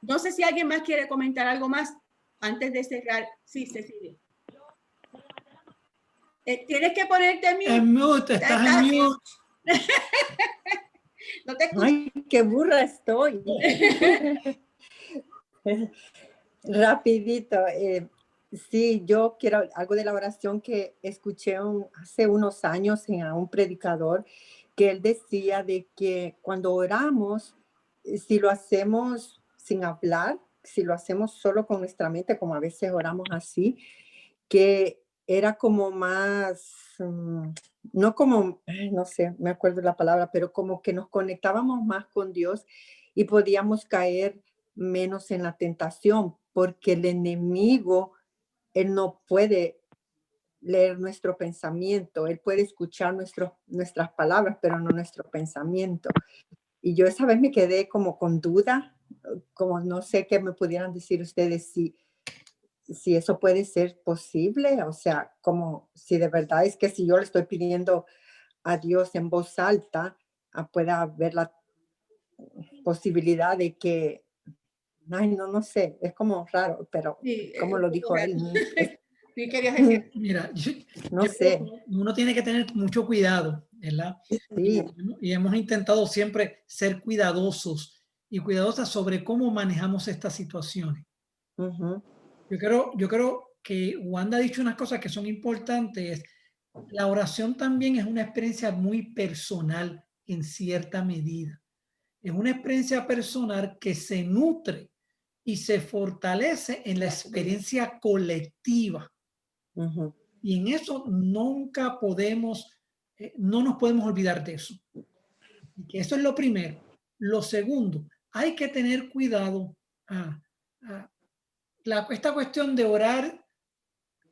No sé si alguien más quiere comentar algo más antes de cerrar. Sí, Cecilia. Tienes que ponerte En mute, estás en mute. No te escucho. Ay, qué burra estoy. Rapidito. Sí, yo quiero algo de la oración que escuché hace unos años a un predicador, que él decía de que cuando oramos, si lo hacemos sin hablar, si lo hacemos solo con nuestra mente, como a veces oramos así, que era como más, no como, no sé, me acuerdo la palabra, pero como que nos conectábamos más con Dios y podíamos caer menos en la tentación, porque el enemigo, él no puede leer nuestro pensamiento, él puede escuchar nuestras palabras, pero no nuestro pensamiento. Y yo esa vez me quedé como con duda, como no sé qué me pudieran decir ustedes si eso puede ser posible, o sea, como si de verdad es que si yo le estoy pidiendo a Dios en voz alta, pueda haber la posibilidad de que, ay, no sé, es como raro, pero Sí, como lo dijo él, sí, querías decir. Mira, no yo sé. creo que uno tiene que tener mucho cuidado, ¿verdad? Sí. Y hemos intentado siempre ser cuidadosos y cuidadosas sobre cómo manejamos estas situaciones. Uh-huh. Yo creo que Wanda ha dicho unas cosas que son importantes. La oración también es una experiencia muy personal en cierta medida. Es una experiencia personal que se nutre y se fortalece en la experiencia colectiva. Uh-huh. Y en eso nunca podemos, no nos podemos olvidar de eso. Y que eso es lo primero. Lo segundo, hay que tener cuidado esta cuestión de orar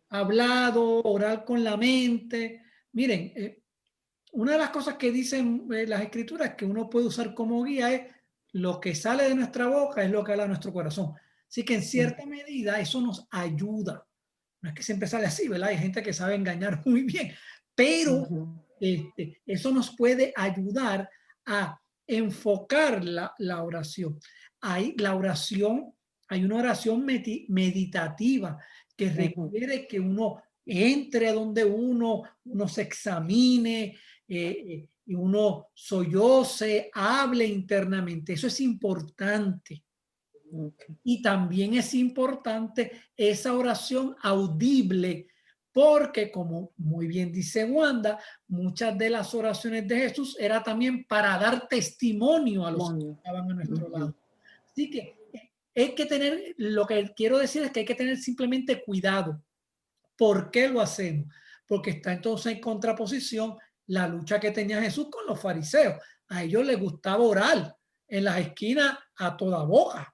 hablado, orar con la mente. Miren, una de las cosas que dicen las escrituras que uno puede usar como guía es lo que sale de nuestra boca es lo que habla nuestro corazón. Así que en cierta medida eso nos ayuda. No es que siempre sale así, ¿verdad? Hay gente que sabe engañar muy bien, pero eso nos puede ayudar a enfocar la oración. Hay una oración meditativa que requiere que uno entre a donde uno se examine y uno solloce, hable internamente. Eso es importante. Okay. Y también es importante esa oración audible, porque como muy bien dice Wanda, muchas de las oraciones de Jesús era también para dar testimonio a los que estaban a nuestro lado. Así que hay que tener, lo que quiero decir es que hay que tener simplemente cuidado. ¿Por qué lo hacemos? Porque está entonces en contraposición la lucha que tenía Jesús con los fariseos. A ellos les gustaba orar en las esquinas a toda boca.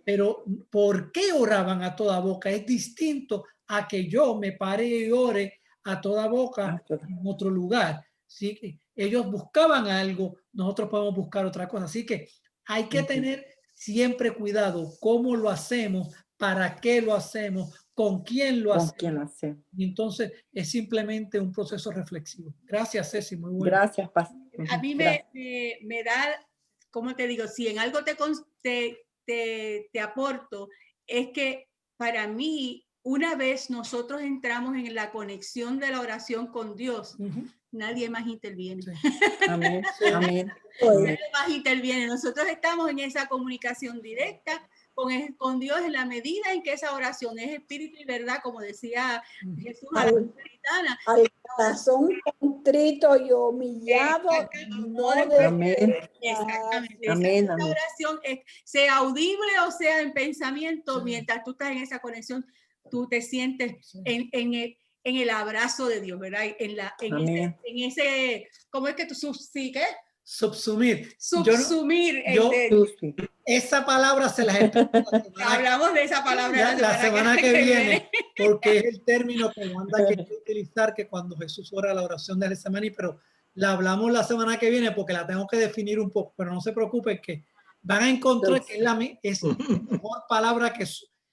Pero ¿por qué oraban a toda boca? Es distinto a que yo me pare y ore a toda boca en otro lugar. ¿Sí? Ellos buscaban algo, nosotros podemos buscar otra cosa. Así que hay que tener siempre cuidado cómo lo hacemos, para qué lo hacemos, con quién lo hacemos. Y entonces es simplemente un proceso reflexivo. Gracias, Ceci, muy bueno. Gracias, Pastor. A mí me da, ¿cómo te digo? Si en algo te aporto, es que para mí, una vez nosotros entramos en la conexión de la oración con Dios, nadie más interviene. Sí. Amén. Amén. Nadie más interviene. Nosotros estamos en esa comunicación directa con Dios en la medida en que esa oración es espíritu y verdad, como decía Jesús a la samaritana. Al corazón contrito y humillado, no Amén. Exactamente. Amén. Esa oración, sea audible o sea en pensamiento, mientras tú estás en esa conexión, tú te sientes en el abrazo de Dios, ¿verdad? En ese, ¿cómo es que tú subsigues? Subsumir. Subsumir. Esa palabra se las hablamos de esa palabra la semana que viene, porque es el término que Wanda quiere utilizar, que cuando Jesús ora la oración de Getsemaní, pero la hablamos la semana que viene porque la tengo que definir un poco, pero no se preocupen que van a encontrar que es mejor palabra que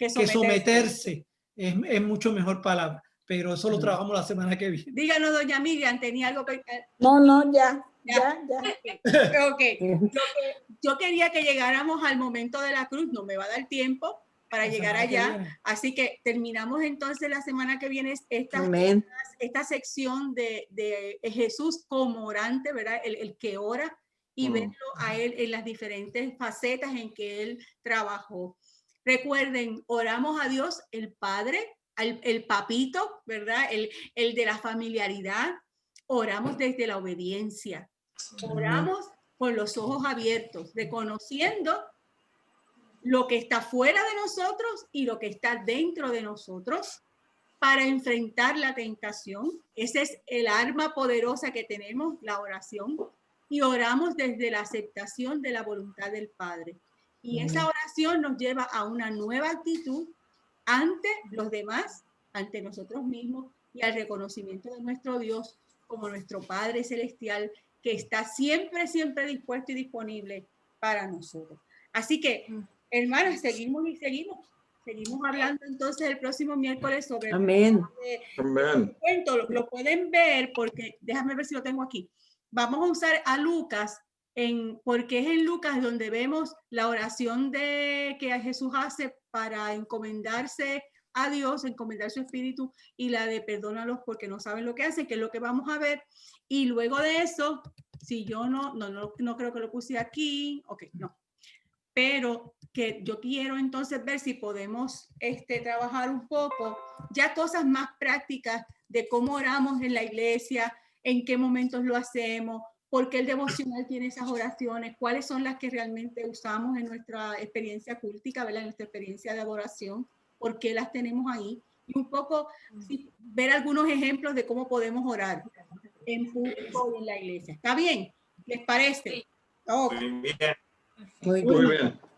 someterse. Es mucho mejor palabra, pero eso lo trabajamos la semana que viene. Díganos, doña Miriam, ¿tenía algo que...? No, ya. Ok. Yo quería que llegáramos al momento de la cruz, no me va a dar tiempo para llegar allá, así que terminamos entonces la semana que viene esta sección de Jesús como orante, ¿verdad? El que ora, y verlo a él en las diferentes facetas en que él trabajó. Recuerden, oramos a Dios, el Padre, el papito, ¿verdad? El de la familiaridad. Oramos desde la obediencia. Oramos con los ojos abiertos, reconociendo lo que está fuera de nosotros y lo que está dentro de nosotros para enfrentar la tentación. Ese es el arma poderosa que tenemos, la oración. Y oramos desde la aceptación de la voluntad del Padre. Y esa oración nos lleva a una nueva actitud ante los demás, ante nosotros mismos, y al reconocimiento de nuestro Dios como nuestro Padre Celestial, que está siempre, siempre dispuesto y disponible para nosotros. Así que, hermanas, seguimos hablando entonces el próximo miércoles sobre Amén. Amén. cuento. Lo pueden ver porque, déjame ver si lo tengo aquí. Vamos a usar a Lucas, porque es en Lucas donde vemos la oración que Jesús hace para encomendarse a Dios, encomendar su espíritu, y la de perdónalos porque no saben lo que hacen, que es lo que vamos a ver. Y luego de eso, si yo no creo que lo puse aquí, ok, no. Pero que yo quiero entonces ver si podemos trabajar un poco ya cosas más prácticas de cómo oramos en la iglesia, en qué momentos lo hacemos, por qué el devocional tiene esas oraciones, cuáles son las que realmente usamos en nuestra experiencia cultica, ¿verdad? En nuestra experiencia de adoración, por qué las tenemos ahí, y un poco ver algunos ejemplos de cómo podemos orar en público y en la iglesia. ¿Está bien? ¿Les parece? Sí. Okay. Muy bien. Muy Muy bien. bien.